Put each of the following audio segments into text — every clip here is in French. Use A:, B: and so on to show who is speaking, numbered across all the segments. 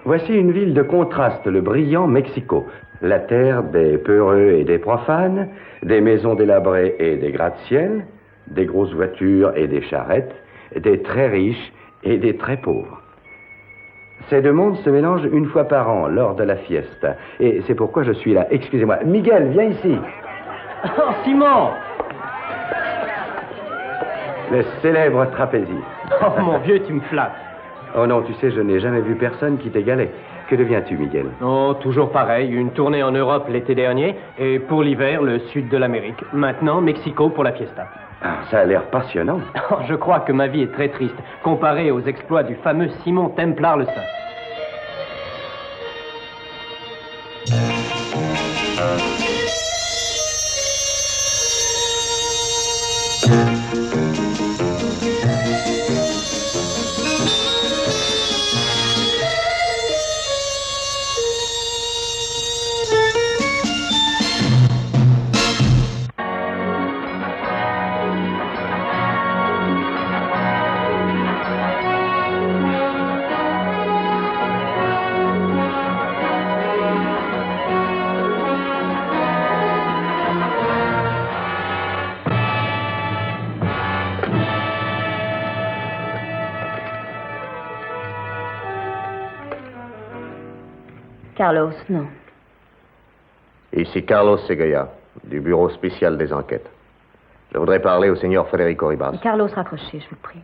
A: Voici une ville de contraste, le brillant Mexico. La terre des peureux et des profanes, des maisons délabrées et des gratte-ciel, des grosses voitures et des charrettes, des très riches et des très pauvres. Ces deux mondes se mélangent une fois par an, lors de la fiesta. Et c'est pourquoi je suis là. Excusez-moi. Miguel, viens ici.
B: Oh, Simon!
A: Le célèbre trapéziste.
B: Oh, mon vieux, tu me flattes.
A: Oh non, tu sais, je n'ai jamais vu personne qui t'égalait. Que deviens-tu, Miguel?
B: Oh, toujours pareil. Une tournée en Europe l'été dernier. Et pour l'hiver, le sud de l'Amérique. Maintenant, Mexico pour la fiesta.
A: Ah, ça a l'air passionnant.
B: Oh, je crois que ma vie est très triste, comparée aux exploits du fameux Simon Templar le Saint.
C: Carlos, non.
D: Ici Carlos Segoya, du Bureau spécial des enquêtes. Je voudrais parler au Seigneur Federico Ribas.
C: Carlos, raccrochez, je vous prie.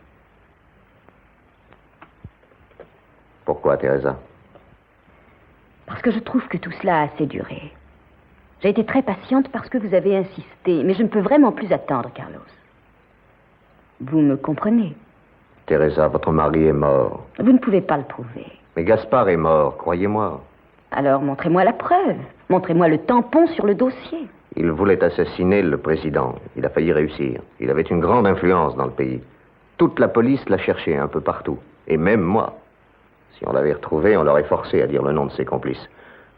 D: Pourquoi, Teresa?
C: Parce que je trouve que tout cela a assez duré. J'ai été très patiente parce que vous avez insisté, mais je ne peux vraiment plus attendre, Carlos. Vous me comprenez?
D: Teresa, votre mari est mort.
C: Vous ne pouvez pas le prouver.
D: Mais Gaspard est mort, croyez-moi.
C: Alors, montrez-moi la preuve. Montrez-moi le tampon sur le dossier.
D: Il voulait assassiner le président. Il a failli réussir. Il avait une grande influence dans le pays. Toute la police l'a cherché un peu partout. Et même moi. Si on l'avait retrouvé, on l'aurait forcé à dire le nom de ses complices.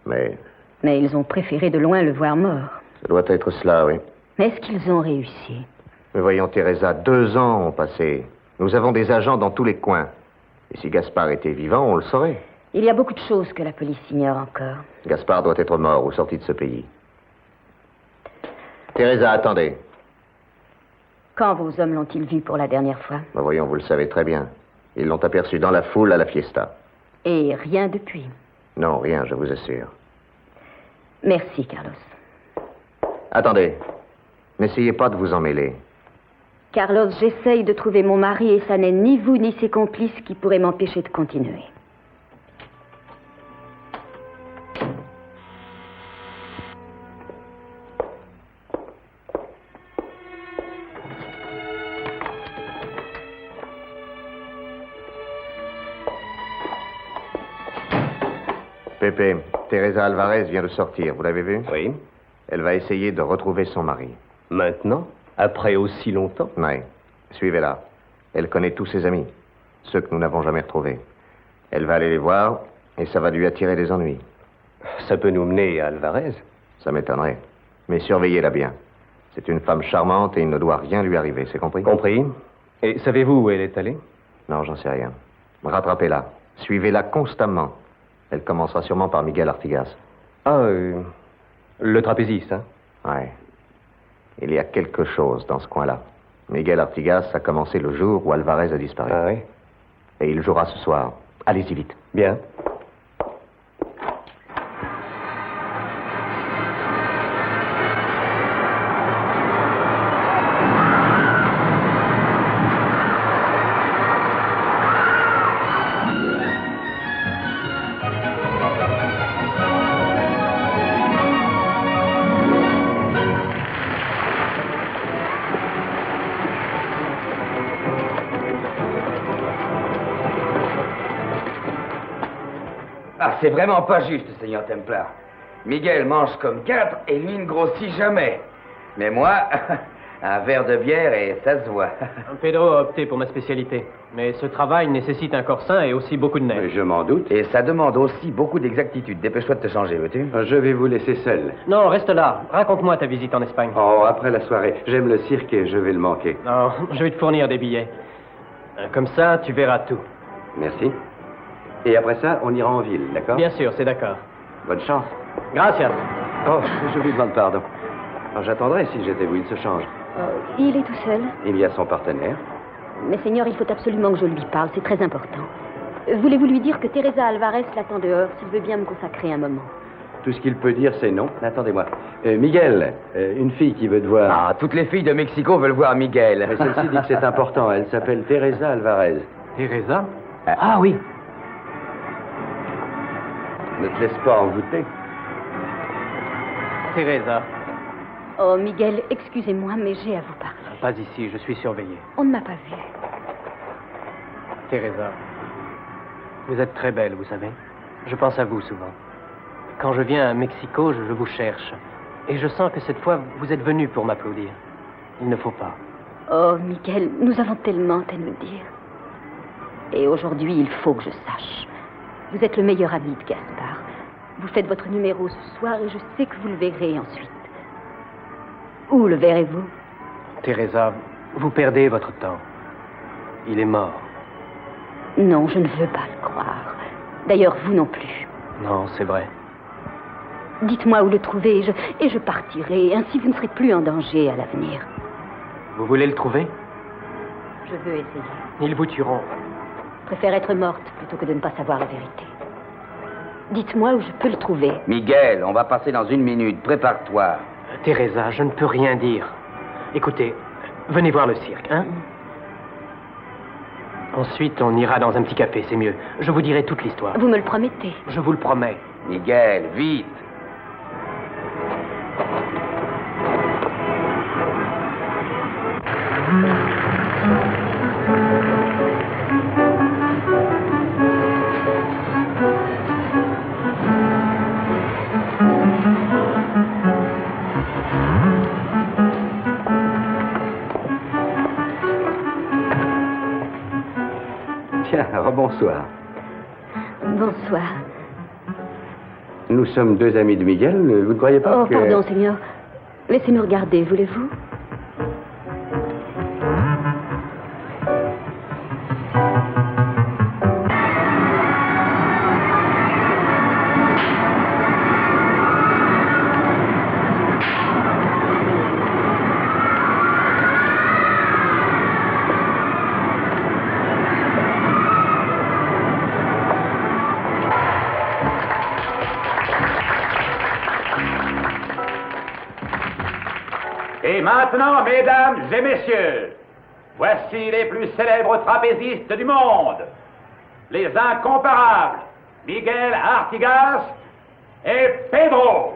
D: Mais
C: ils ont préféré de loin le voir mort.
D: ça doit être cela, oui.
C: Mais est-ce qu'ils ont réussi?
D: Mais voyons, Teresa, 2 ans ont passé. Nous avons des agents dans tous les coins. Et si Gaspard était vivant, on le saurait.
C: Il y a beaucoup de choses que la police ignore encore.
D: Gaspard doit être mort ou sorti de ce pays. Teresa, attendez.
C: Quand vos hommes l'ont-ils vu pour la dernière fois?
D: Ben voyons, vous le savez très bien. Ils l'ont aperçu dans la foule à la fiesta.
C: Et rien depuis?
D: Non, rien, je vous assure.
C: Merci, Carlos.
D: Attendez. N'essayez pas de vous en mêler.
C: Carlos, j'essaye de trouver mon mari et ça n'est ni vous ni ses complices qui pourraient m'empêcher de continuer.
D: Pepe, Teresa Alvarez vient de sortir, vous l'avez vu?
A: Oui.
D: Elle va essayer de retrouver son mari.
A: Maintenant? Après aussi longtemps?
D: Oui. Suivez-la. Elle connaît tous ses amis, ceux que nous n'avons jamais retrouvés. Elle va aller les voir et ça va lui attirer des ennuis.
A: Ça peut nous mener à Alvarez?
D: Ça m'étonnerait. Mais surveillez-la bien. C'est une femme charmante et il ne doit rien lui arriver, c'est compris?
A: Compris. Et savez-vous où elle est allée?
D: Non, j'en sais rien. Rattrapez-la. Suivez-la constamment. Elle commencera sûrement par Miguel Artigas.
A: Ah, le trapéziste, hein?
D: Ouais. Il y a quelque chose dans ce coin-là. Miguel Artigas a commencé le jour où Alvarez a disparu.
A: Ah oui?
D: Et il jouera ce soir. Allez-y vite.
A: Bien.
E: Ah, c'est vraiment pas juste, Seigneur Templar. Miguel mange comme 4 et lui ne grossit jamais. Mais moi, un verre de bière et ça se voit.
B: Pedro a opté pour ma spécialité. Mais ce travail nécessite un corps sain et aussi beaucoup de
A: Mais
B: neige.
A: je m'en doute.
E: Et ça demande aussi beaucoup d'exactitude. Dépêche-toi de te changer, veux-tu?
A: Je vais vous laisser seul.
B: Non, reste là. Raconte-moi ta visite en Espagne.
A: Oh, après la soirée. J'aime le cirque et je vais le manquer.
B: Non, je vais te fournir des billets. Comme ça, tu verras tout.
A: Merci. Et après ça, on ira en ville, d'accord?
B: Bien sûr, c'est d'accord.
A: Bonne chance.
B: Gracias.
A: Oh, je lui demande pardon. Alors, j'attendrai si j'étais vous, il se change.
C: Il est tout seul.
A: Il y a son partenaire.
C: Mais Seigneur, il faut absolument que je lui parle, c'est très important. Voulez-vous lui dire que Teresa Alvarez l'attend dehors, s'il veut bien me consacrer un moment?
A: Tout ce qu'il peut dire, c'est non. Attendez-moi. Miguel, une fille qui veut te voir.
E: Ah, toutes les filles de Mexico veulent voir Miguel.
A: Mais celle-ci dit que c'est important. Elle s'appelle Teresa Alvarez.
B: Teresa? Ah oui.
A: Ne te laisse pas envoûter.
B: Teresa.
C: Oh, Miguel, excusez-moi, mais j'ai à vous parler.
B: Pas ici, je suis surveillé.
C: On ne m'a pas vu.
B: Teresa, vous êtes très belle, vous savez. Je pense à vous souvent. Quand je viens à Mexico, je vous cherche. Et je sens que cette fois, vous êtes venu pour m'applaudir. Il ne faut pas.
C: Oh, Miguel, nous avons tellement à nous dire. Et aujourd'hui, il faut que je sache. Vous êtes le meilleur ami de Gaspard. Vous faites votre numéro ce soir et je sais que vous le verrez ensuite. Où le verrez-vous?
B: Teresa, vous perdez votre temps. Il est mort.
C: Non, je ne veux pas le croire. D'ailleurs, vous non plus.
B: Non, c'est vrai.
C: Dites-moi où le trouver et je partirai. Ainsi, vous ne serez plus en danger à l'avenir.
B: Vous voulez le trouver?
C: Je veux essayer.
B: Ils vous tueront.
C: Je préfère être morte plutôt que de ne pas savoir la vérité. Dites-moi où je peux le trouver.
E: Miguel, on va passer dans 1 minute. Prépare-toi.
B: Teresa, je ne peux rien dire. Écoutez, venez voir le cirque, hein? Ensuite, on ira dans un petit café, c'est mieux. Je vous dirai toute l'histoire.
C: Vous me le promettez?
B: Je vous le promets.
E: Miguel, vite.
A: Tiens, rebonsoir.
C: Bonsoir.
A: Nous sommes 2 amis de Miguel. Vous ne croyez pas
C: Oh,
A: que...
C: pardon, Seigneur. Laissez-nous regarder, voulez-vous?
F: Et maintenant, mesdames et messieurs, voici les plus célèbres trapézistes du monde, les incomparables Miguel Artigas et Pedro.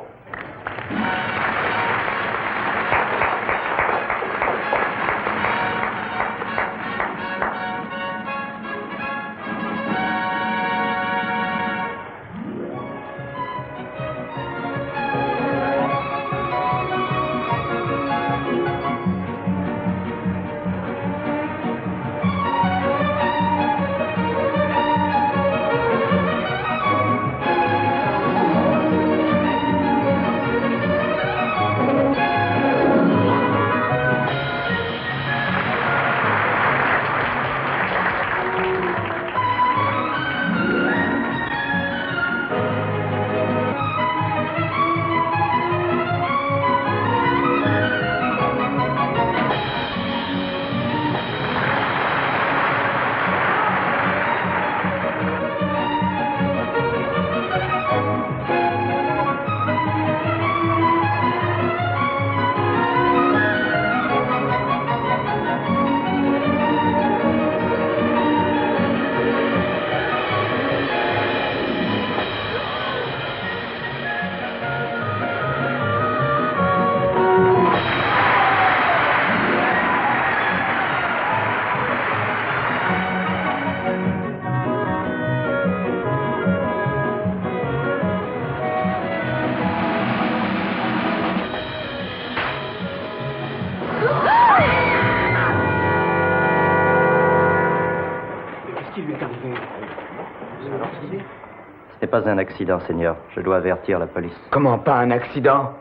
G: Ce n'est pas un accident, Seigneur. Je dois avertir la police.
E: Comment pas un accident?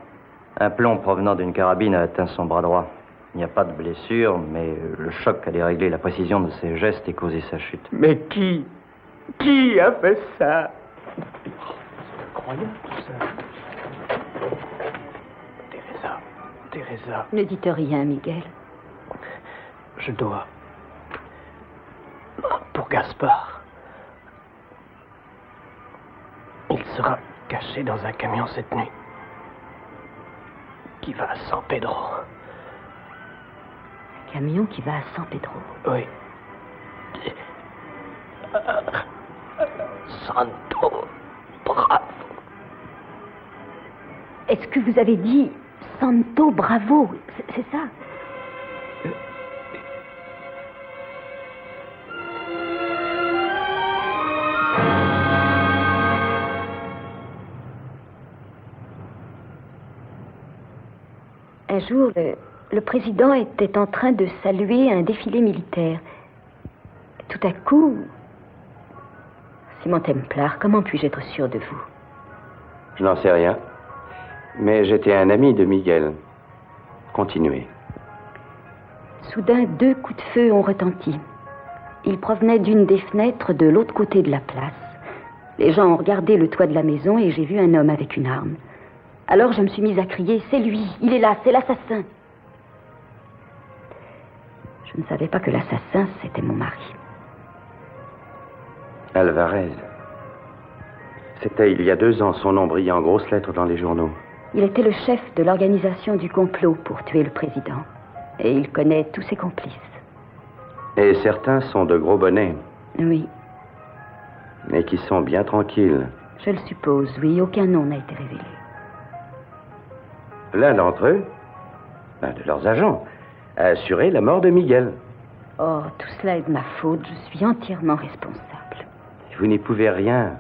G: Un plomb provenant d'une carabine a atteint son bras droit. Il n'y a pas de blessure, mais le choc a dérréglé la précision de ses gestes et causé sa chute.
E: Mais qui?
H: Qui a fait ça?
B: C'est incroyable, tout ça. Teresa.
C: Ne dites rien, Miguel.
B: Je dois. Pour Gaspard. Il sera caché dans un camion cette nuit. Qui va à San Pedro.
C: Un camion qui va à San Pedro.
B: Oui. Santo Bravo.
C: Est-ce que vous avez dit Santo Bravo? C'est ça? Un jour, le président était en train de saluer un défilé militaire. Tout à coup... Simon Templar, comment puis-je être sûr de vous?
A: Je n'en sais rien. Mais j'étais un ami de Miguel. Continuez.
C: Soudain, 2 coups de feu ont retenti. Ils provenaient d'une des fenêtres de l'autre côté de la place. Les gens ont regardé le toit de la maison et j'ai vu un homme avec une arme. Alors je me suis mise à crier, c'est lui, il est là, c'est l'assassin. Je ne savais pas que l'assassin, c'était mon mari.
A: Alvarez. C'était il y a 2 ans, son nom brillait en grosses lettres dans les journaux.
C: Il était le chef de l'organisation du complot pour tuer le président. Et il connaît tous ses complices.
A: Et certains sont de gros bonnets.
C: Oui,
A: Mais qui sont bien tranquilles.
C: je le suppose, oui, aucun nom n'a été révélé.
A: L'un d'entre eux, l'un de leurs agents, a assuré la mort de Miguel.
C: Oh, tout cela est de ma faute, je suis entièrement responsable.
A: Vous n'y pouvez rien.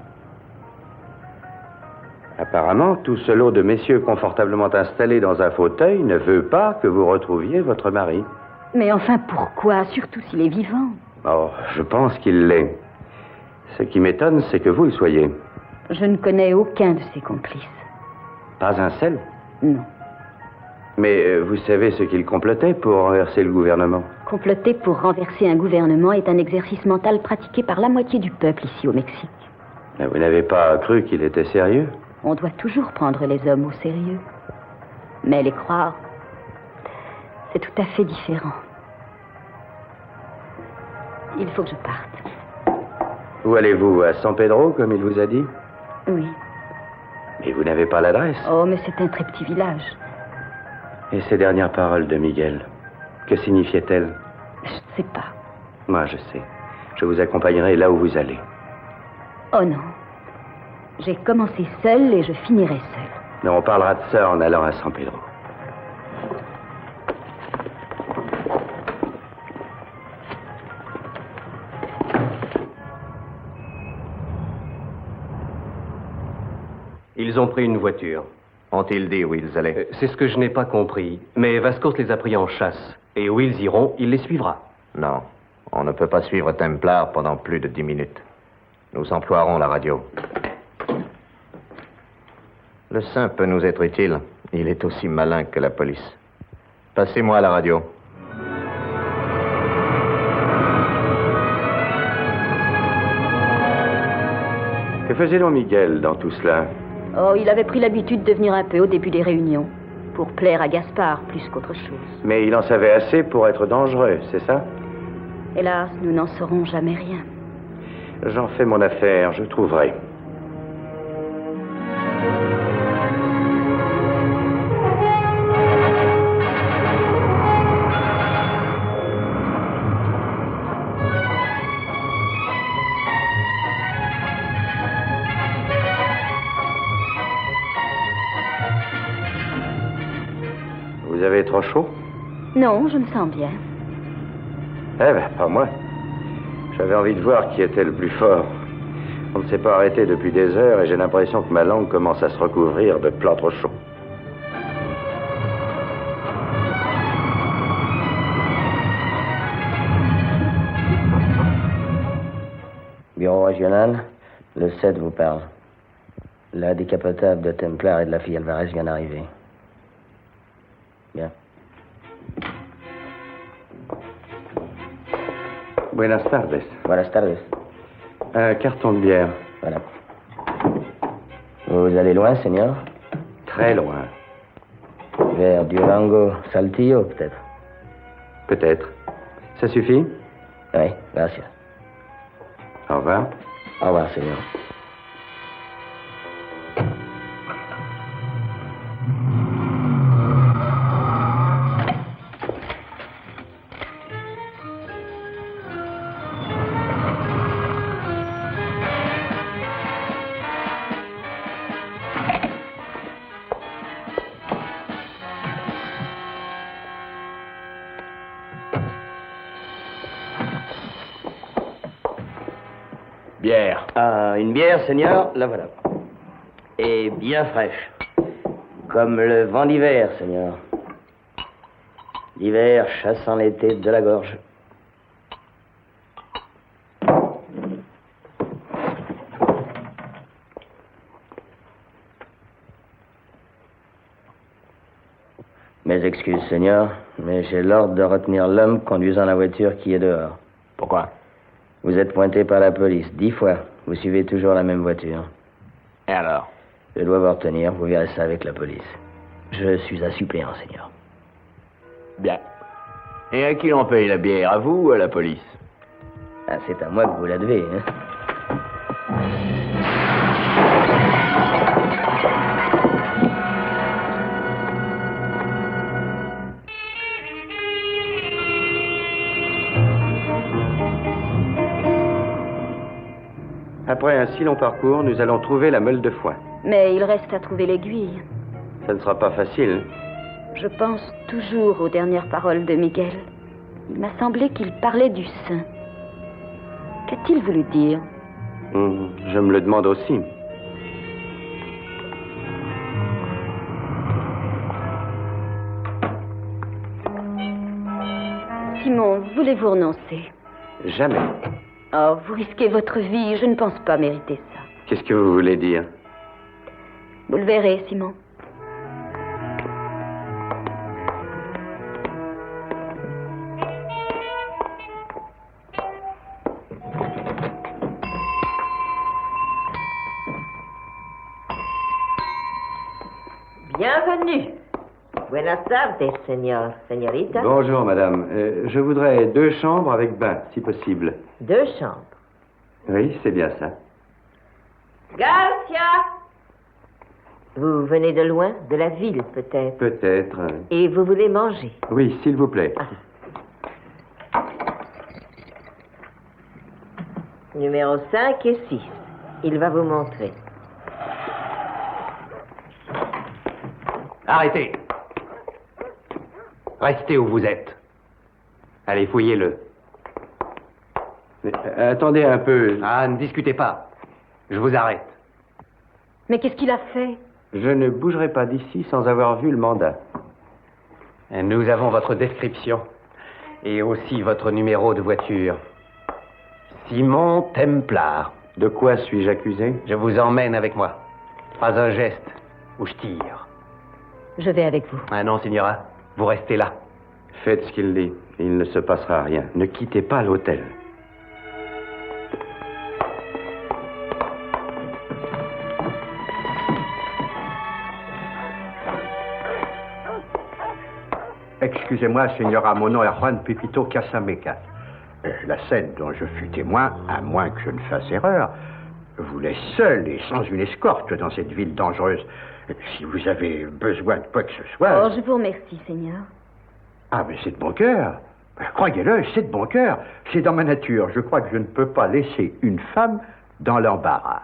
A: Apparemment, tout ce lot de messieurs confortablement installés dans un fauteuil ne veut pas que vous retrouviez votre mari.
C: Mais enfin, pourquoi? Surtout s'il est vivant.
A: Oh, je pense qu'il l'est. Ce qui m'étonne, c'est que vous le soyez.
C: Je ne connais aucun de ses complices.
A: Pas un seul.
C: Non.
A: Mais vous savez ce qu'il complotait pour renverser le gouvernement?
C: Comploter pour renverser un gouvernement est un exercice mental pratiqué par la moitié du peuple ici au Mexique.
A: Mais vous n'avez pas cru qu'il était sérieux?
C: On doit toujours prendre les hommes au sérieux. Mais les croire, c'est tout à fait différent. Il faut que je parte.
A: Où allez-vous? À San Pedro, comme il vous a dit?
C: Oui.
A: Mais vous n'avez pas l'adresse.
C: Oh, mais c'est un très petit village.
A: Et ces dernières paroles de Miguel, que signifiaient-elles?
C: Je ne sais pas.
A: Moi, je sais. Je vous accompagnerai là où vous allez.
C: Oh non. J'ai commencé seule et je finirai seule.
A: Mais on parlera de ça en allant à San Pedro.
B: Ils ont pris une voiture.
D: Ont-ils dit où ils allaient?
B: C'est ce que je n'ai pas compris. Mais Vascos les a pris en chasse. Et où ils iront, il les suivra.
D: Non, on ne peut pas suivre Templar pendant plus de 10 minutes. Nous emploierons la radio. Le saint peut nous être utile. Il est aussi malin que la police. Passez-moi la radio.
A: Que faisait donc Miguel dans tout cela?
C: Oh, il avait pris l'habitude de venir un peu au début des réunions. Pour plaire à Gaspard plus qu'autre chose.
A: Mais il en savait assez pour être dangereux, c'est ça?
C: Hélas, nous n'en saurons jamais rien.
A: J'en fais mon affaire, je trouverai. Vous avez trop chaud?
C: Non, je me sens bien.
A: Eh ben, pas moi. J'avais envie de voir qui était le plus fort. On ne s'est pas arrêté depuis des heures et j'ai l'impression que ma langue commence à se recouvrir de plats trop chauds.
I: Bureau régional, le 7 vous parle. La décapotable de Templar et de la fille Alvarez vient d'arriver. Bien.
A: Buenas tardes.
I: Buenas tardes.
A: Un carton de bière.
I: Voilà. Vous allez loin, Seigneur?
A: Très loin.
I: Vers Durango, Saltillo, peut-être?
A: Peut-être. Ça suffit?
I: Oui, gracias.
A: Au revoir.
I: Au revoir, Seigneur.
F: Bière.
I: Ah, une bière, Seigneur, la voilà. Et bien fraîche. Comme le vent d'hiver, Seigneur. L'hiver chassant l'été de la gorge. Mes excuses, Seigneur, mais j'ai l'ordre de retenir l'homme conduisant la voiture qui est dehors.
F: Pourquoi?
I: Vous êtes pointé par la police 10 fois. Vous suivez toujours la même voiture.
F: Et alors?
I: Je dois vous retenir. Vous verrez ça avec la police. Je suis un suppléant, Seigneur.
F: Bien. Et à qui l'on paye la bière? À vous ou à la police?
I: Ah, c'est à moi que vous la devez, hein?
A: Après un si long parcours, nous allons trouver la meule de foin.
C: Mais il reste à trouver l'aiguille.
A: Ça ne sera pas facile.
C: Je pense toujours aux dernières paroles de Miguel. Il m'a semblé qu'il parlait du sein. Qu'a-t-il voulu dire?
A: Je me le demande aussi.
C: Simon, voulez-vous renoncer?
A: Jamais.
C: Oh, vous risquez votre vie. Je ne pense pas mériter ça.
A: Qu'est-ce que vous voulez dire?
C: Vous le verrez, Simon.
J: Bienvenue. Buenas tardes, señor, señorita.
A: Bonjour, madame. Je voudrais 2 chambres avec bain, si possible.
J: 2 chambres.
A: Oui, c'est bien ça.
J: Garcia! Vous venez de loin, de la ville, peut-être.
A: Peut-être.
J: Et vous voulez manger?
A: Oui, s'il vous plaît.
J: Numéro 5 et 6. Il va vous montrer.
F: Arrêtez. Restez où vous êtes.
A: Allez, fouillez-le. Mais, attendez un peu.
F: Ah, ne discutez pas. Je vous arrête.
C: Mais qu'est-ce qu'il a fait?
A: Je ne bougerai pas d'ici sans avoir vu le mandat.
B: Nous avons votre description et aussi votre numéro de voiture. Simon Templar.
A: De quoi suis-je accusé?
B: Je vous emmène avec moi. Pas un geste ou je tire.
C: Je vais avec vous.
B: Ah non, signora, vous restez là.
A: Faites ce qu'il dit. Il ne se passera rien. Ne quittez pas l'hôtel.
K: Excusez-moi, Señora, mon nom est Juan Pepito Casamecas. La scène dont je fus témoin, à moins que je ne fasse erreur, vous laisse seul et sans une escorte dans cette ville dangereuse. Si vous avez besoin de quoi que ce soit...
C: Oh, je vous remercie, Seigneur.
K: Ah, mais c'est de bon cœur. Croyez-le, c'est de bon cœur. C'est dans ma nature. Je crois que je ne peux pas laisser une femme dans l'embarras.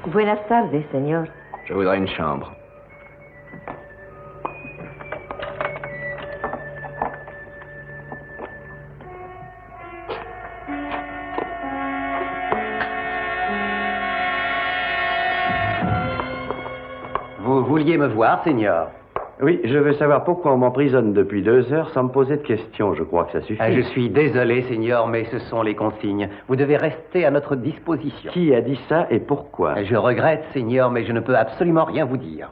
J: Buenas tardes, señor.
F: Je voudrais une chambre.
B: Vous vouliez me voir, Seigneur?
A: Oui, je veux savoir pourquoi on m'emprisonne depuis 2 heures sans me poser de questions. Je crois que ça suffit.
B: Je suis désolé, Seigneur, mais ce sont les consignes. Vous devez rester à notre disposition.
A: Qui a dit ça et pourquoi?
B: Je regrette, Seigneur, mais je ne peux absolument rien vous dire.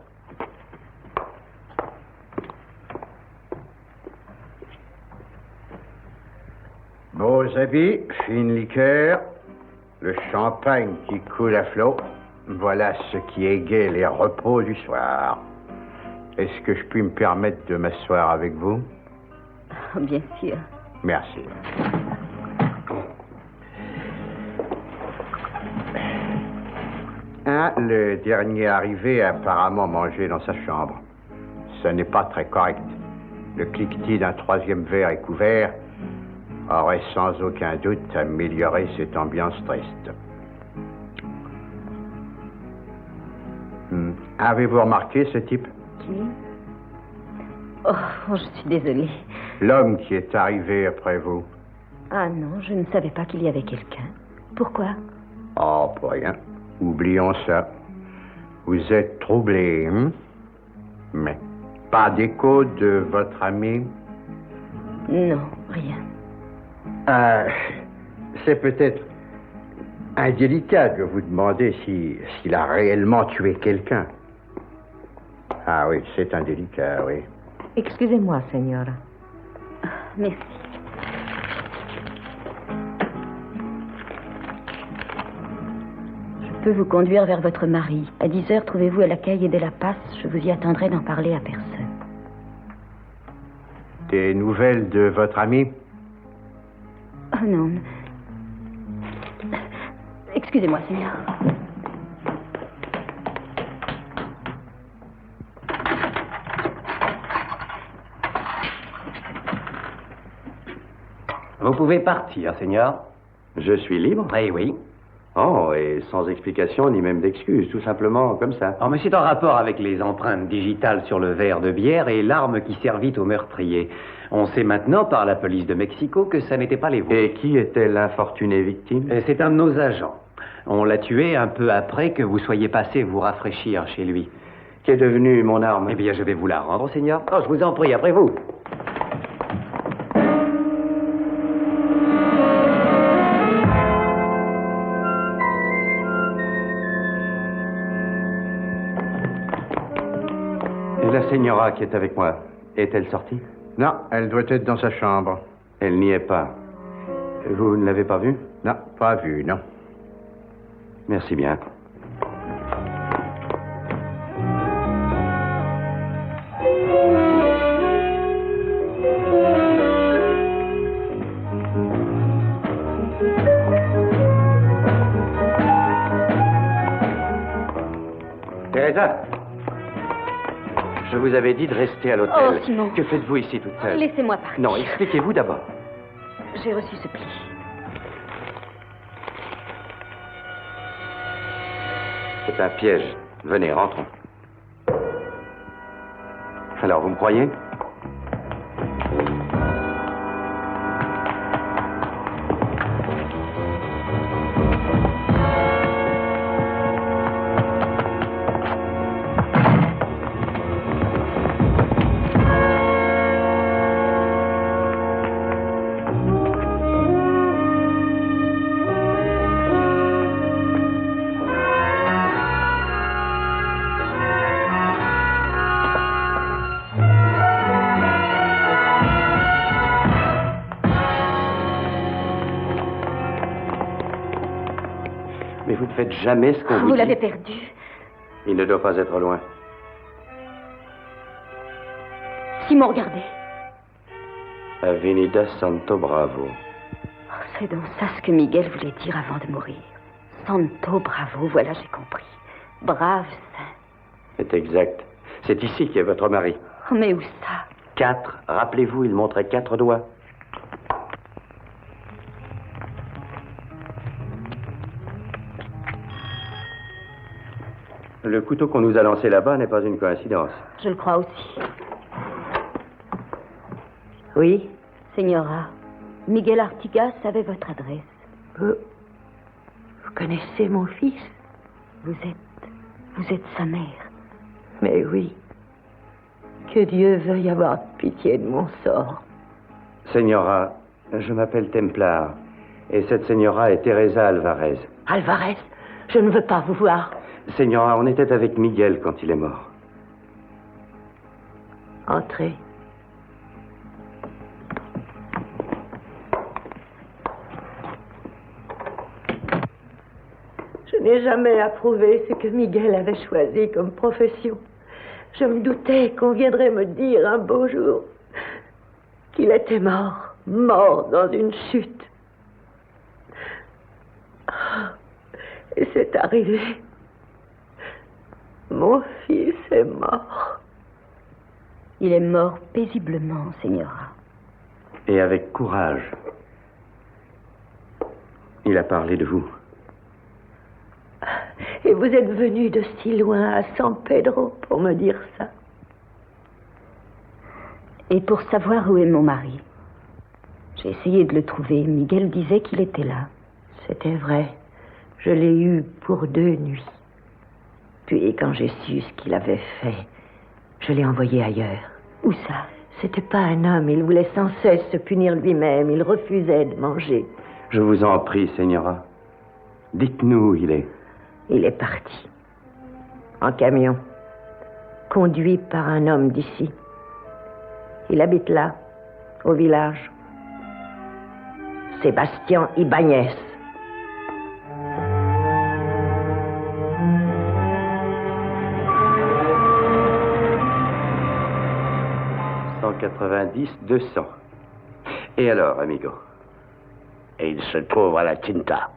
K: Beaux habits, fine liqueur, le champagne qui coule à flot. Voilà ce qui égaye les repos du soir. Est-ce que je puis me permettre de m'asseoir avec vous?
C: Oh, bien sûr.
K: Merci. Le dernier arrivé a apparemment mangé dans sa chambre. Ce n'est pas très correct. Le cliquetis d'un 3e verre et couvert aurait sans aucun doute amélioré cette ambiance triste. Avez-vous remarqué ce type?
C: Qui? Oh, je suis désolée.
K: L'homme qui est arrivé après vous.
C: Ah non, je ne savais pas qu'il y avait quelqu'un. Pourquoi?
K: Oh, pour rien. Oublions ça. Vous êtes troublé, hein? Mais pas d'écho de votre ami?
C: Non, rien.
K: C'est peut-être indélicat de vous demander s'il a réellement tué quelqu'un. Ah oui, c'est indélicat, oui.
J: Excusez-moi, Signora.
C: Merci. Je peux vous conduire vers votre mari. À 10 heures, trouvez-vous à la Calle de la Passe. Je vous y attendrai d'en parler à personne.
K: Des nouvelles de votre ami?
C: Oh non. Excusez-moi, Seigneur.
B: Vous pouvez partir, Seigneur.
A: Je suis libre?
B: Eh oui.
A: Oh, et sans explication ni même d'excuse, tout simplement comme ça.
B: Oh, mais c'est en rapport avec les empreintes digitales sur le verre de bière et l'arme qui servit au meurtrier. On sait maintenant par la police de Mexico que ça n'était pas les vôtres.
A: Et qui était l'infortuné victime?
B: C'est un de nos agents. On l'a tué un peu après que vous soyez passé vous rafraîchir chez lui.
A: Qu'est devenue mon arme?
B: Eh bien, je vais vous la rendre, Seigneur. Oh, je vous en prie, après vous.
A: Et la señora qui est avec moi, est-elle sortie?
K: Non, elle doit être dans sa chambre.
A: Elle n'y est pas. Vous ne l'avez pas vue?
K: Non, pas vue, non.
A: Merci bien. Teresa, je vous avais dit de rester à l'hôtel.
C: Oh, Simon.
A: Que faites-vous ici toute seule?
C: Laissez-moi partir.
A: Non, expliquez-vous d'abord.
C: J'ai reçu ce pli.
A: C'est un piège. Venez, rentrons. Alors, vous me croyez? Mais vous ne faites jamais ce qu'on vous dit.
C: Vous l'avez perdu.
A: Il ne doit pas être loin.
C: Simon, regardez.
A: Avenida Santo Bravo.
C: Oh, c'est donc ça ce que Miguel voulait dire avant de mourir. Santo Bravo, voilà, j'ai compris. Brave saint.
A: C'est exact. C'est ici qu'est votre mari.
C: Oh, mais où ça?
A: 4. Rappelez-vous, il montrait 4 doigts. Le couteau qu'on nous a lancé là-bas n'est pas une coïncidence.
C: Je le crois aussi.
J: Oui?
C: Señora, Miguel Artigas avait votre adresse.
J: Vous connaissez mon fils?
C: Vous êtes sa mère.
J: Mais oui. Que Dieu veuille avoir pitié de mon sort.
A: Señora, je m'appelle Templar. Et cette señora est Teresa Alvarez.
J: Alvarez, je ne veux pas vous voir.
A: Señora, on était avec Miguel quand il est mort.
J: Entrez. Je n'ai jamais approuvé ce que Miguel avait choisi comme profession. Je me doutais qu'on viendrait me dire un beau jour qu'il était mort, mort dans une chute. Et c'est arrivé. Mon fils est mort.
C: Il est mort paisiblement, Señora.
A: Et avec courage. Il a parlé de vous.
J: Et vous êtes venu de si loin à San Pedro pour me dire ça.
C: Et pour savoir où est mon mari. J'ai essayé de le trouver. Miguel disait qu'il était là.
J: C'était vrai. Je l'ai eu pour 2 nuits. Puis quand j'ai su ce qu'il avait fait, je l'ai envoyé ailleurs.
C: Où ça?
J: C'était pas un homme. Il voulait sans cesse se punir lui-même. Il refusait de manger.
A: Je vous en prie, Señora. Dites-nous où il est.
J: Il est parti. En camion. Conduit par un homme d'ici. Il habite là, au village. Sébastien Ibáñez.
A: $190-200. Et alors, amigo?
F: Et il se trouve à la Quinta.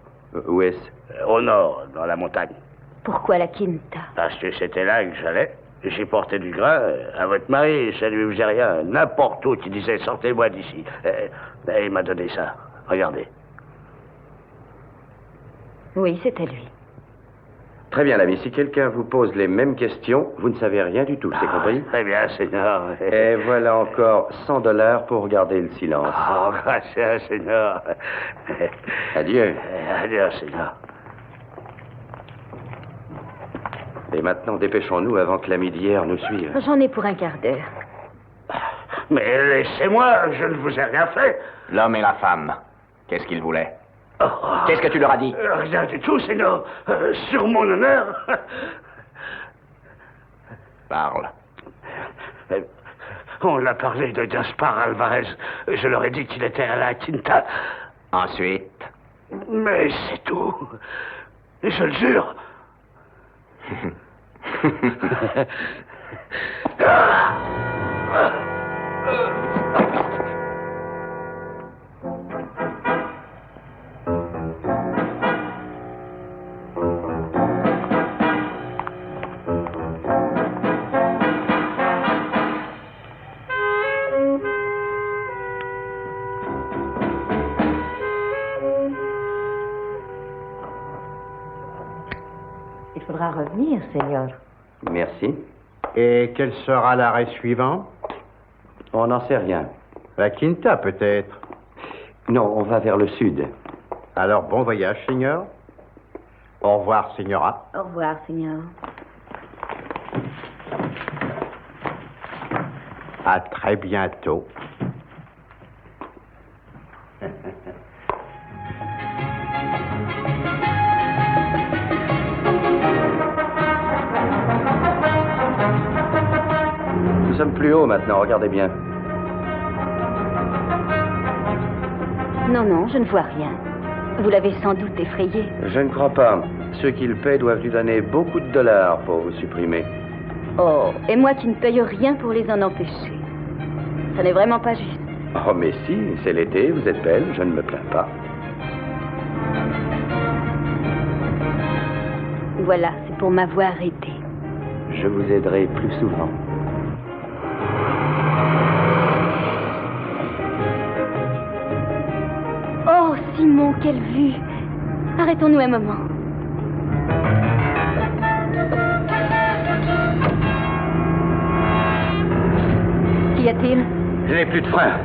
A: Où est-ce?
F: Au nord, dans la montagne.
C: Pourquoi la Quinta?
F: Parce que c'était là que j'allais. J'y portais du grain à votre mari, ça ne lui faisait rien. N'importe où, qui disait sortez-moi d'ici. Et il m'a donné ça. Regardez.
C: Oui, c'est à lui.
A: Très bien, l'ami. Si quelqu'un vous pose les mêmes questions, vous ne savez rien du tout, c'est compris?
F: Très bien, Seigneur.
A: Et voilà encore $100 pour garder le silence.
F: Oh, gracias, Seigneur.
A: Adieu.
F: Adieu, Seigneur.
A: Et maintenant, dépêchons-nous avant que l'ami d'hier nous suive.
C: J'en ai pour un quart d'heure.
F: Mais laissez-moi, je ne vous ai rien fait.
L: L'homme et la femme, qu'est-ce qu'ils voulaient? Qu'est-ce que tu leur as dit?
F: Rien du tout, Seigneur. Sur mon honneur.
L: Parle.
F: On a parlé de Gaspar Alvarez. Je leur ai dit qu'il était à la Quinta.
L: Ensuite?
F: Mais c'est tout. Je le jure.
J: Il faudra revenir, Seigneur.
A: Merci.
K: Et quel sera l'arrêt suivant?
A: On n'en sait rien.
K: La Quinta, peut-être.
A: Non, on va vers le sud.
K: Alors, bon voyage, Seigneur. Au revoir, Señora.
C: Au revoir, Seigneur.
K: À très bientôt.
A: Nous sommes plus haut maintenant, regardez bien.
C: Non, non, je ne vois rien. Vous l'avez sans doute effrayé.
A: Je ne crois pas. Ceux qui le paient doivent lui donner beaucoup de dollars pour vous supprimer.
C: Oh, et moi qui ne paye rien pour les en empêcher. Ça n'est vraiment pas juste.
A: Oh, mais si, c'est l'été, vous êtes belle, je ne me plains pas.
C: Voilà, c'est pour m'avoir aidé.
A: Je vous aiderai plus souvent.
C: Oh, Simon, quelle vue! Arrêtons-nous un moment. Qu'y a-t-il?
A: Je n'ai plus de frein.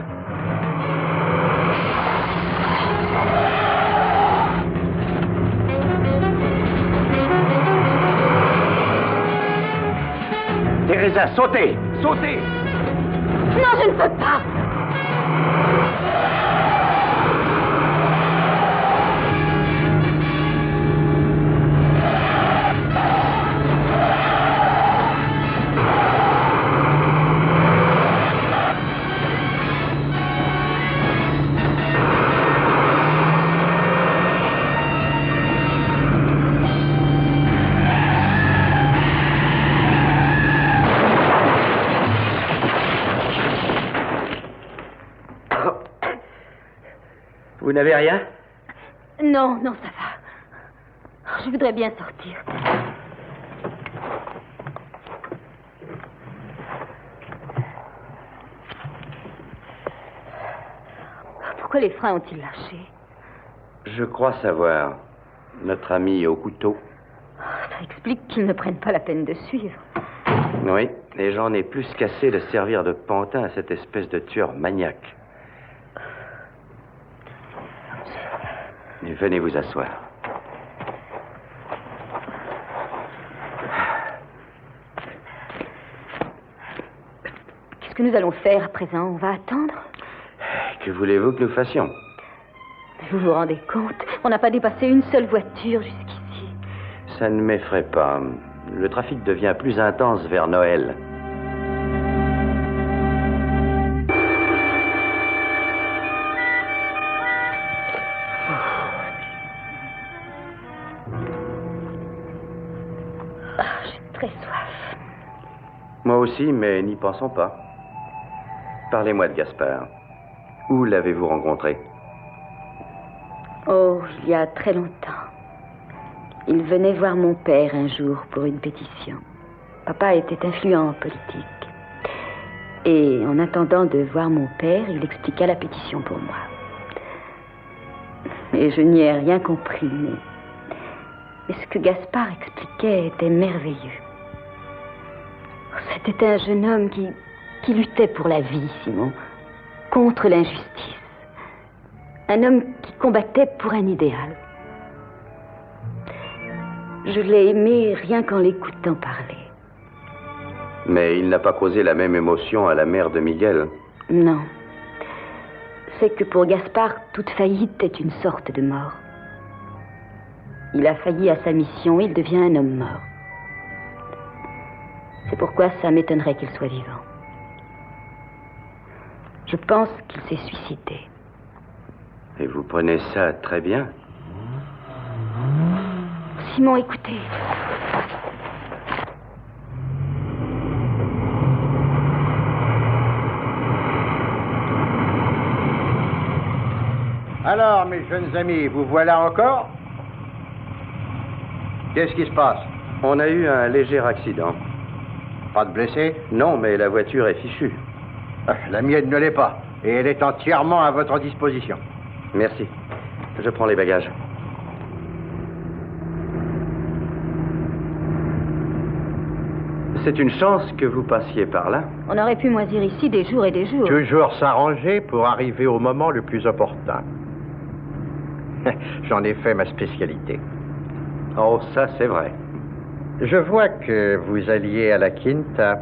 A: Teresa, sautez!
E: Sautez!
C: Non, je ne peux pas.
A: Vous n'avez rien?
C: Non, non, ça va. Je voudrais bien sortir. Pourquoi les freins ont-ils lâché?
A: Je crois savoir. Notre ami au couteau.
C: Ça explique qu'ils ne prennent pas la peine de suivre.
A: Oui, et j'en ai plus qu'assez de servir de pantin à cette espèce de tueur maniaque. Mais venez vous asseoir.
C: Qu'est-ce que nous allons faire à présent? On va attendre?
A: Que voulez-vous que nous fassions?
C: Vous vous rendez compte? On n'a pas dépassé une seule voiture jusqu'ici.
A: Ça ne m'effraie pas. Le trafic devient plus intense vers Noël.
C: J'ai très soif.
A: Moi aussi, mais n'y pensons pas. Parlez-moi de Gaspard. Où l'avez-vous rencontré?
C: Oh, il y a très longtemps. Il venait voir mon père un jour pour une pétition. Papa était influent en politique. Et en attendant de voir mon père, il expliqua la pétition pour moi. Et je n'y ai rien compris, mais ce que Gaspard expliquait était merveilleux. C'était un jeune homme qui luttait pour la vie, Simon, contre l'injustice. Un homme qui combattait pour un idéal. Je l'ai aimé rien qu'en l'écoutant parler.
A: Mais il n'a pas causé la même émotion à la mère de Miguel.
C: Non. C'est que pour Gaspard, toute faillite est une sorte de mort. Il a failli à sa mission, il devient un homme mort. C'est pourquoi ça m'étonnerait qu'il soit vivant. Je pense qu'il s'est suicidé.
A: Et vous prenez ça très bien?
C: Simon, écoutez.
K: Alors, mes jeunes amis, vous voilà encore? Qu'est-ce qui se passe?
A: On a eu un léger accident.
K: Pas de blessés?
A: Non, mais la voiture est fichue.
K: La mienne ne l'est pas, et elle est entièrement à votre disposition.
A: Merci. Je prends les bagages. C'est une chance que vous passiez par là.
C: On aurait pu moisir ici des jours et des jours.
K: Toujours s'arranger pour arriver au moment le plus opportun. J'en ai fait ma spécialité.
A: Oh, ça, c'est vrai.
K: Je vois que vous alliez à la Quinta.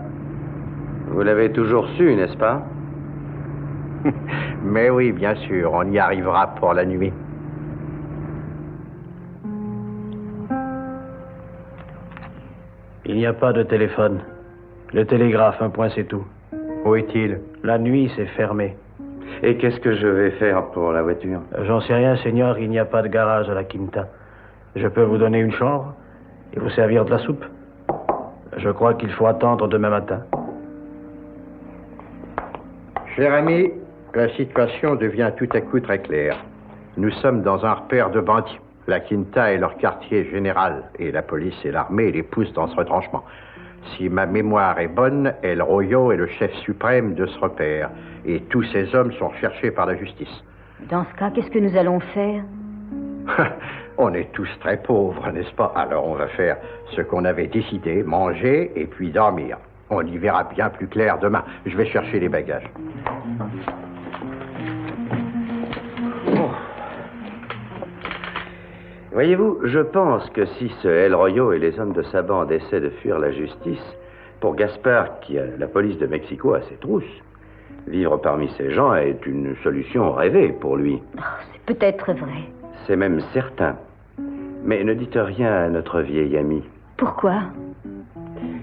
A: Vous l'avez toujours su, n'est-ce pas?
K: Mais oui, bien sûr, on y arrivera pour la nuit.
F: Il n'y a pas de téléphone. Le télégraphe, un point, c'est tout.
K: Où est-il?
F: La nuit, c'est fermé.
A: Et qu'est-ce que je vais faire pour la voiture?
F: J'en sais rien, Seigneur, il n'y a pas de garage à la Quinta. Je peux vous donner une chambre et vous servir de la soupe. Je crois qu'il faut attendre demain matin.
K: Cher ami, la situation devient tout à coup très claire. Nous sommes dans un repère de bandits. La Quinta est leur quartier général, et la police et l'armée les poussent dans ce retranchement. Si ma mémoire est bonne, El Royo est le chef suprême de ce repère, et tous ces hommes sont recherchés par la justice.
C: Dans ce cas, qu'est-ce que nous allons faire?
K: On est tous très pauvres, n'est-ce pas? Alors on va faire ce qu'on avait décidé, manger et puis dormir. On y verra bien plus clair demain. Je vais chercher les bagages.
A: Voyez-vous, je pense que si ce El Royo et les hommes de sa bande essaient de fuir la justice, Pour Gaspard, qui a la police de Mexico à ses trousses, vivre parmi ces gens est une solution rêvée pour lui.
C: Oh, c'est peut-être vrai.
A: C'est même certain. Mais ne dites rien à notre vieil ami.
C: Pourquoi?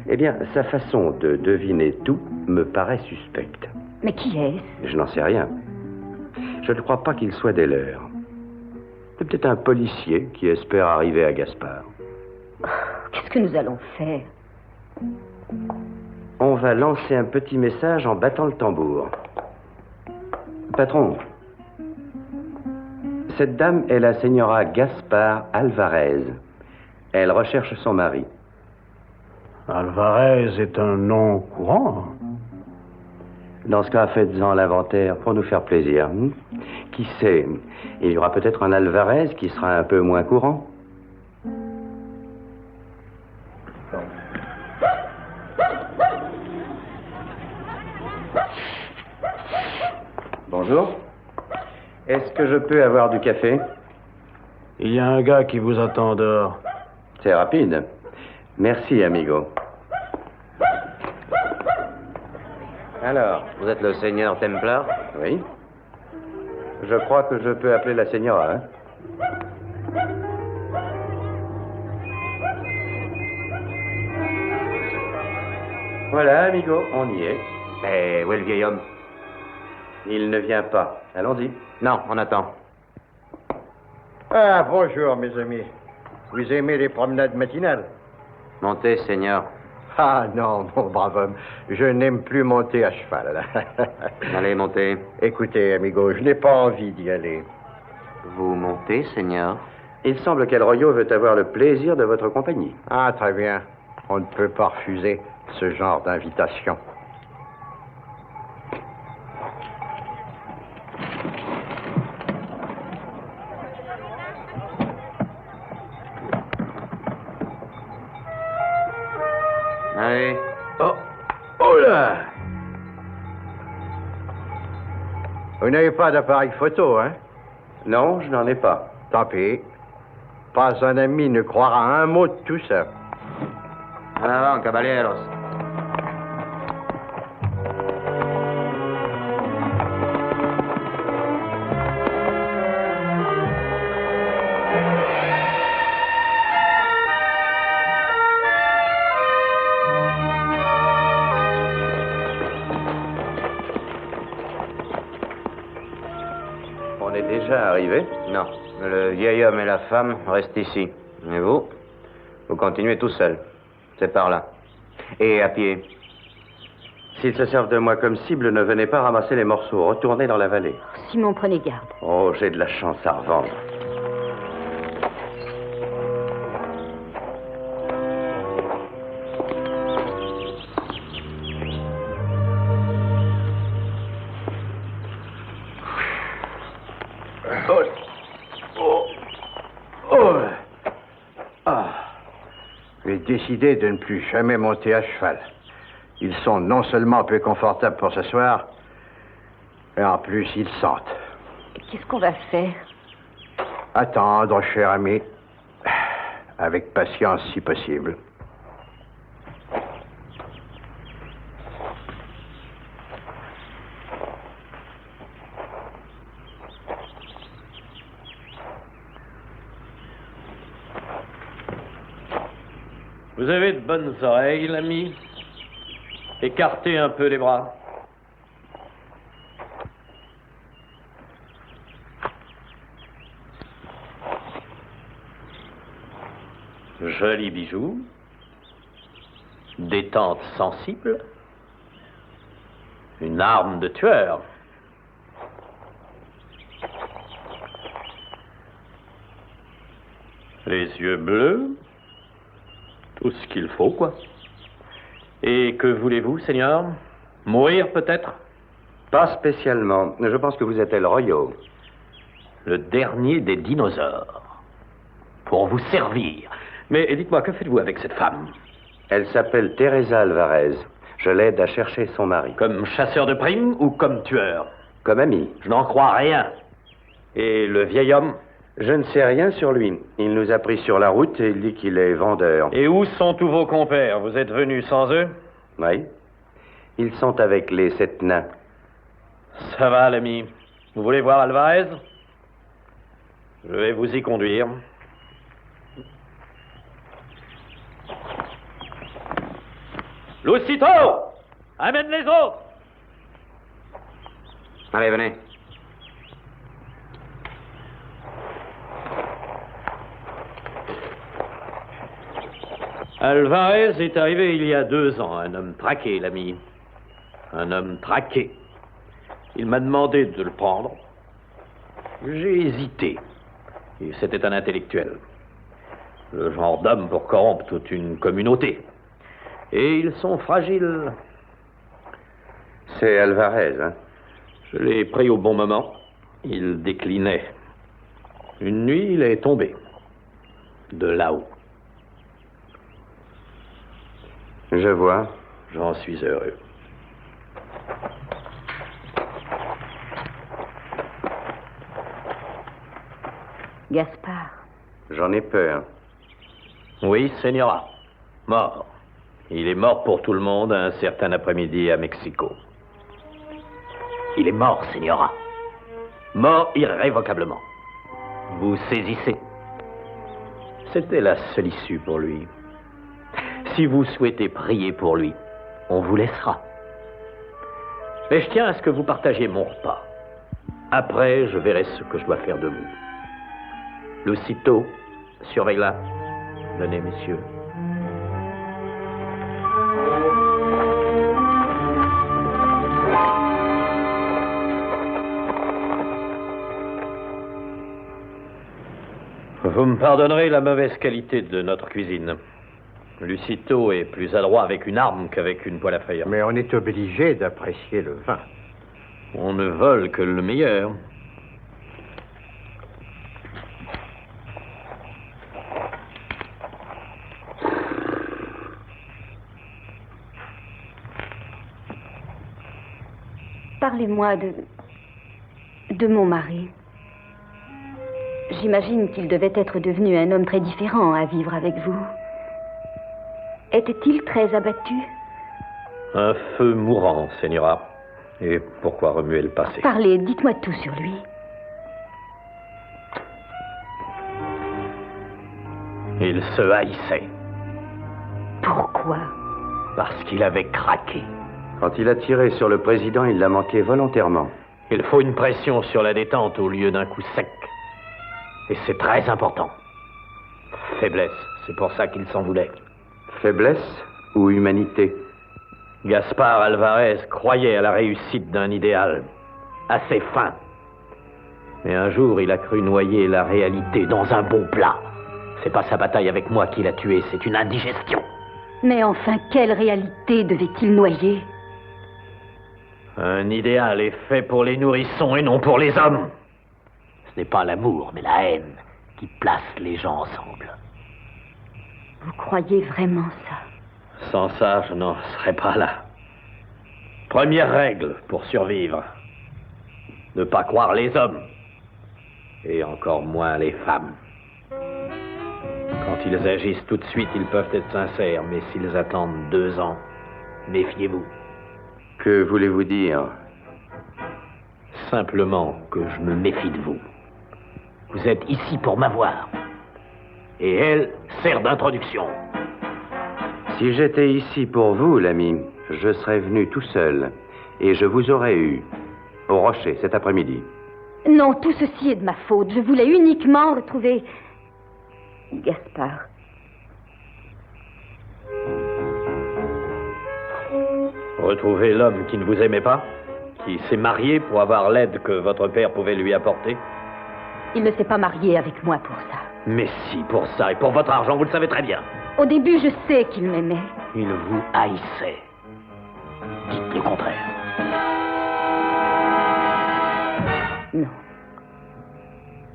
A: Eh bien, sa façon de deviner tout me paraît suspecte.
C: Mais qui est-ce?
A: Je n'en sais rien. Je ne crois pas qu'il soit des leurs. C'est peut-être un policier qui espère arriver à Gaspard.
C: Oh, qu'est-ce que nous allons faire?
A: On va lancer un petit message en battant le tambour. Patron, cette dame est la señora Gaspard Alvarez. Elle recherche son mari.
F: Alvarez est un nom courant.
A: Dans ce cas, faites-en l'inventaire pour nous faire plaisir. Qui sait, il y aura peut-être un Alvarez qui sera un peu moins courant. Bonjour. Est-ce que je peux avoir du café?
F: Il y a un gars qui vous attend dehors.
A: C'est rapide. Merci, amigo. Alors,
G: Vous êtes le seigneur Templar?
A: oui. Je crois que je peux appeler la señora, hein? Voilà, amigo, on y est.
I: Mais où est le vieil homme?
A: Il ne vient pas. Allons-y.
I: Non, on attend.
K: Ah, bonjour, mes amis. Vous aimez les promenades matinales?
I: Montez, seigneur.
K: Ah non, mon brave homme, je n'aime plus monter à cheval.
I: Allez, montez.
K: Écoutez, amigo, je n'ai pas envie d'y aller.
I: Vous montez, seigneur?
A: Il semble qu'El Royo veut avoir le plaisir de votre compagnie.
K: Ah, très bien. On ne peut pas refuser ce genre d'invitation.
I: Allez.
A: Oh là!
K: Vous n'avez pas d'appareil photo, hein?
A: Non, je n'en ai pas.
K: Tant pis. Pas un ami ne croira à un mot de tout ça.
I: En avant, caballeros.
A: On est déjà arrivé?
I: Non. Le vieil homme et la femme restent ici. Et vous? Vous continuez tout seul. C'est par là. Et à pied.
A: S'ils se servent de moi comme cible, ne venez pas ramasser les morceaux. Retournez dans la vallée.
C: Simon, prenez garde.
A: Oh, j'ai de la chance à revendre.
K: J'ai décidé de ne plus jamais monter à cheval. Ils sont non seulement peu confortables pour s'asseoir, et en plus ils sentent.
C: Qu'est-ce qu'on va faire?
K: Attendre, cher ami, avec patience si possible.
M: Vous avez de bonnes oreilles, l'ami? Écartez un peu les bras. Jolis bijoux. Détente sensible. Une arme de tueur. Les yeux bleus. Tout ce qu'il faut, quoi. Et que voulez-vous, Seigneur? Mourir, peut-être?
A: Pas spécialement. Je pense que vous êtes El Royo.
M: Le dernier des dinosaures. Pour vous servir. Mais dites-moi, que faites-vous avec cette femme?
A: Elle s'appelle Teresa Alvarez. Je l'aide à chercher son mari.
M: Comme chasseur de primes ou comme tueur?
A: Comme ami.
M: Je n'en crois rien. Et le vieil homme?
A: Je ne sais rien sur lui. Il nous a pris sur la route et il dit qu'il est vendeur.
M: Et où sont tous vos compères? Vous êtes venus sans eux?
A: Oui. Ils sont avec les 7 nains.
M: Ça va, l'ami. Vous voulez voir Alvarez? Je vais vous y conduire. Lucito! Amène les autres!
L: Allez, venez.
M: Alvarez est arrivé il y a 2 ans, un homme traqué, l'ami. Un homme traqué. Il m'a demandé de le prendre. J'ai hésité. Et c'était un intellectuel. Le genre d'homme pour corrompre toute une communauté. Et ils sont fragiles.
A: C'est Alvarez, hein?
M: Je l'ai pris au bon moment. Il déclinait. Une nuit, il est tombé. De là-haut.
A: Je vois.
M: J'en suis heureux.
C: Gaspard.
A: J'en ai peur.
M: Oui, Señora. Mort. Il est mort pour tout le monde un certain après-midi à Mexico.
L: Il est mort, Señora. Mort irrévocablement.
M: Vous saisissez? C'était la seule issue pour lui. Si vous souhaitez prier pour lui, on vous laissera. Mais je tiens à ce que vous partagiez mon repas. Après, je verrai ce que je dois faire de vous. Lucito, surveille-la. Venez, messieurs. Vous me pardonnerez la mauvaise qualité de notre cuisine. Lucito est plus adroit avec une arme qu'avec une poêle à frire.
K: Mais on est obligé d'apprécier le vin.
M: On ne vole que le meilleur.
C: Parlez-moi de mon mari. J'imagine qu'il devait être devenu un homme très différent à vivre avec vous. Était-il très abattu?
M: Un feu mourant, Señora. Et pourquoi remuer le passé?
C: Parlez, dites-moi tout sur lui.
M: Il se haïssait.
C: Pourquoi?
M: Parce qu'il avait craqué.
A: Quand il a tiré sur le président, il l'a manqué volontairement.
M: Il faut une pression sur la détente au lieu d'un coup sec. Et c'est très important. Faiblesse, c'est pour ça qu'il s'en voulait.
A: Faiblesse ou humanité?
M: Gaspard Alvarez croyait à la réussite d'un idéal, à ses fins. Mais un jour, il a cru noyer la réalité dans un bon plat. C'est pas sa bataille avec moi qui l'a tué, c'est une indigestion.
C: Mais enfin, quelle réalité devait-il noyer?
M: Un idéal est fait pour les nourrissons et non pour les hommes. Ce n'est pas l'amour, mais la haine qui place les gens ensemble.
C: Vous croyez vraiment ça?
M: Sans ça, je n'en serais pas là. Première règle pour survivre. Ne pas croire les hommes. Et encore moins les femmes. Quand ils agissent tout de suite, ils peuvent être sincères. Mais s'ils attendent 2 ans, méfiez-vous.
A: Que voulez-vous dire?
M: Simplement que je me méfie de vous. Vous êtes ici pour m'avoir. Et elle sert d'introduction.
A: Si j'étais ici pour vous, l'ami, je serais venu tout seul. Et je vous aurais eu au rocher cet après-midi.
C: Non, tout ceci est de ma faute. Je voulais uniquement retrouver Gaspard.
M: Retrouver l'homme qui ne vous aimait pas? Qui s'est marié pour avoir l'aide que votre père pouvait lui apporter?
C: Il ne s'est pas marié avec moi pour ça.
M: Mais si, pour ça et pour votre argent, vous le savez très bien.
C: Au début, je sais qu'il m'aimait.
M: Il vous haïssait. Dites le contraire.
C: Non.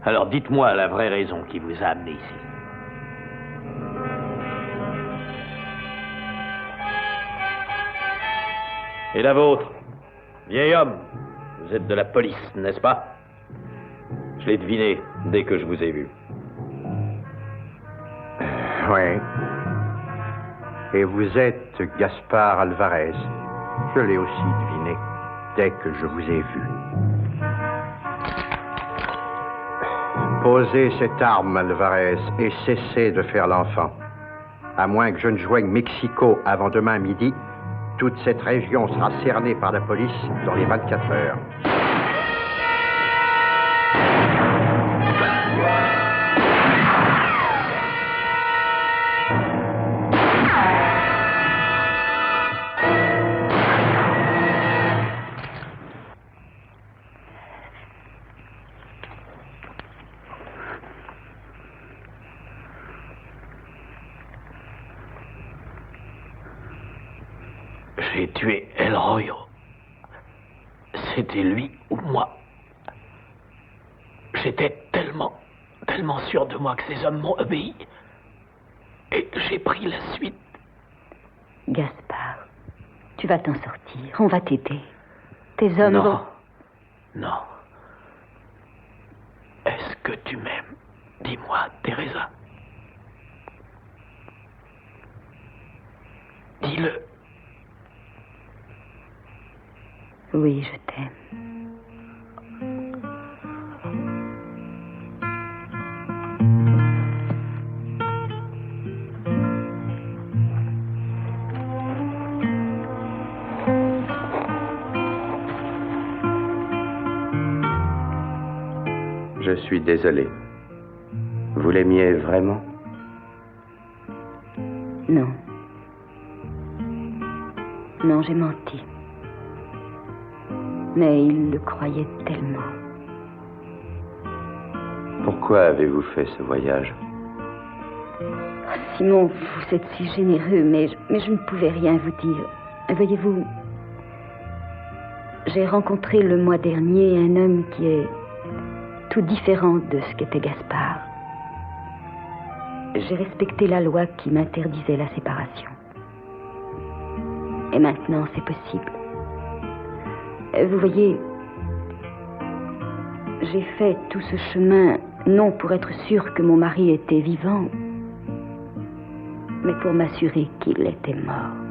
M: Alors dites-moi la vraie raison qui vous a amené ici. Et la vôtre? Vieil homme, vous êtes de la police, n'est-ce pas? Je l'ai deviné dès que je vous ai vu.
K: Oui. Et vous êtes Gaspard Alvarez. Je l'ai aussi deviné dès que je vous ai vu. Posez cette arme, Alvarez, et cessez de faire l'enfant. À moins que je ne joigne Mexico avant demain midi, toute cette région sera cernée par la police dans les 24 heures.
M: J'ai tué El Royo. C'était lui ou moi. J'étais tellement sûr de moi que ces hommes m'ont obéi. Et j'ai pris la suite.
C: Gaspard, tu vas t'en sortir. On va t'aider. Tes hommes vont...
M: Non. Est-ce que tu m'aimes? Dis-moi, Teresa. Dis-le.
C: Oui, je t'aime.
A: Je suis désolé. Vous l'aimiez vraiment?
C: Non. Non, j'ai menti. Mais il le croyait tellement.
A: Pourquoi avez-vous fait ce voyage?
C: Simon, vous êtes si généreux, mais je ne pouvais rien vous dire. Voyez-vous, j'ai rencontré le mois dernier un homme qui est tout différent de ce qu'était Gaspard. J'ai respecté la loi qui m'interdisait la séparation. Et maintenant, c'est possible. Vous voyez, j'ai fait tout ce chemin, non pour être sûre que mon mari était vivant, mais pour m'assurer qu'il était mort.